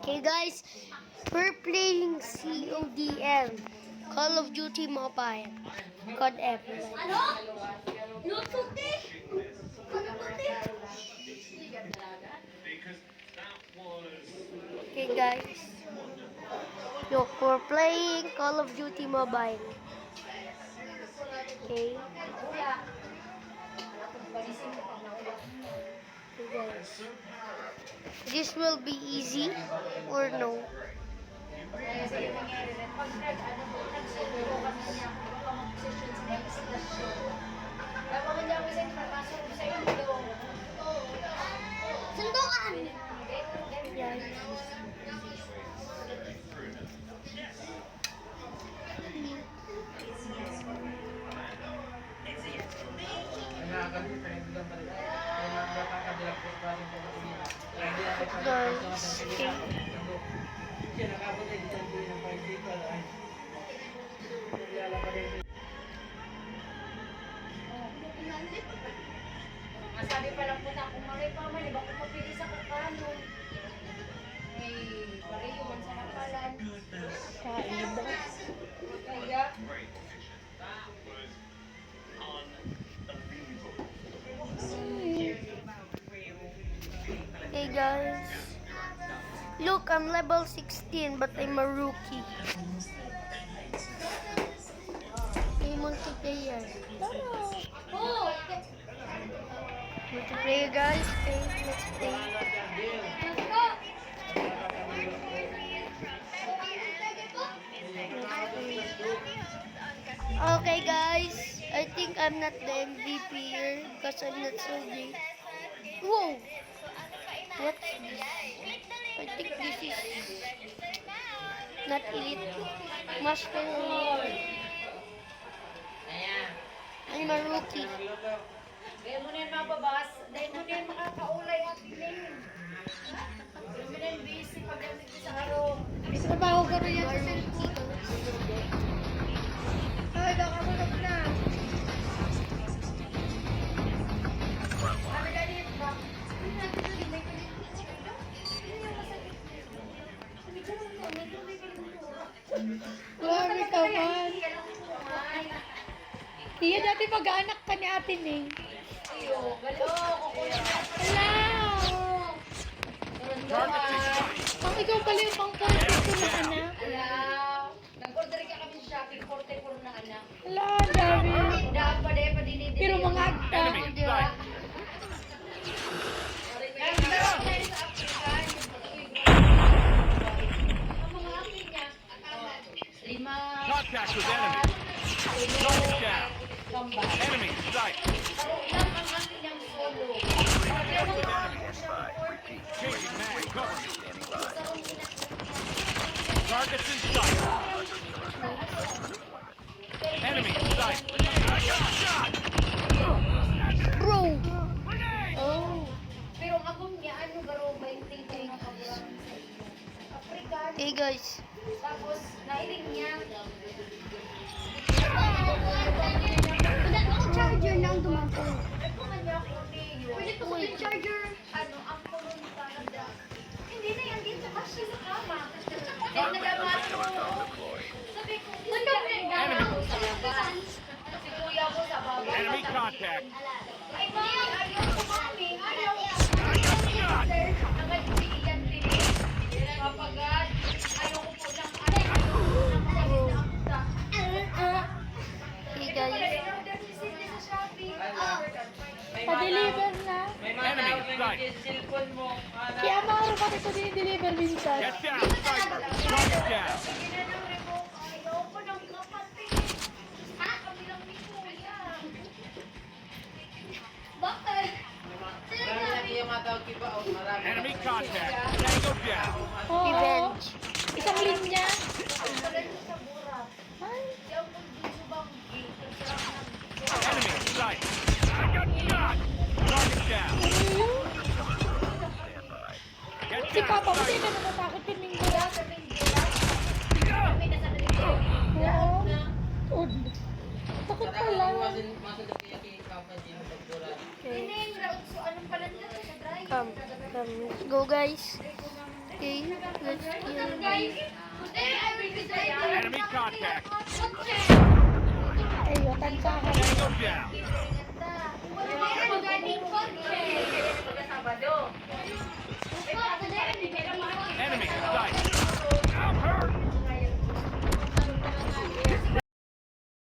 Okay guys, we're playing CODM, Call of Duty Mobile, Code M. Ano? Lututi? Lututi? Okay guys, look, we're playing Call of Duty Mobile. Okay. Okay guys, this will be easy or no? Sundukan! Masabi pa lang po na kung malay pa man, iba kung mapili sa kakano. Ay, pareho man sa napalan. Kain ba? Kaya, Hey guys, look, I'm level 16 but I'm a rookie. Hey, multiplayer. oh! Multiplayer guys, okay, let's play. Okay guys, I think I'm not the MVP here because I'm not so great. Whoa! What's this? I think this is not elite. Master. I'm a rookie. Dahil mo na yung mababas, dahil mo na yung makakaulay at piling. Dahil mo na yung busy pagdating sa araw. May trabaho ka rin yan sa cellphone. Ay, nakakulog na. Ano ganit ba? Grabe ka man. Iya, dati mag-anak ka ni Ate Ning. Iyo, galo, kukunin na. Hello! Ang ikaw pala yung pang-40 ko na anak. Alaw. Nag-order ka kami sa shopping, 44 na anak. Hala, dami. Dahil pa din, padinidin. Pero mga agta. Contact with enemy. Target down. Enemy in sight. Contact with enemy. Changing mag. Cover me. Targets in sight. Enemy in sight. I got shot. Bro! Oh. Pero akong niya, ano garo, 20 na kabulan. African. Hey guys, Tapos, nailing niya. ako charger na ang dumatong. Nagkuman niya ako niyo. Pwede ko sa charger. Ano, ang kulong talaga. Hindi na yan dito kasi sa kama. Dahil nagamat ko. Sabi ko, ano ba yung sa labas? Si kuya ko sa baba. Enemy contact. Ay, mami, ayaw ko, mami. Ayaw. Shot. Nagagsiyan din. Kapagad. Ayaw ko po ng ayaw ko ng Hey guys, Pa-deliver na. Enemy in sight. Kaya maaari pa ito din-deliver minsan. Get down. Sniper. Target down. Ayaw ko ng kapatid. Ha? Kabilang ni Kuya. Bakit? Enemy contact. Tango down. Oo. revenge. Isang linya. Sa burak. Ay. Di ako dito banggi. Enemy in sight. I got shot. Target down. Get Si down. Papa, kasi ka natatakot kay Mingo. Sa Benguela. Kami na sa Benguela. Oo. Oh. Takot pala. Okay, Tining, so anong pala nila sa drive? come, let's go guys. Okay, let's kill. Enemy contact. Ay, tansahan. Tango down.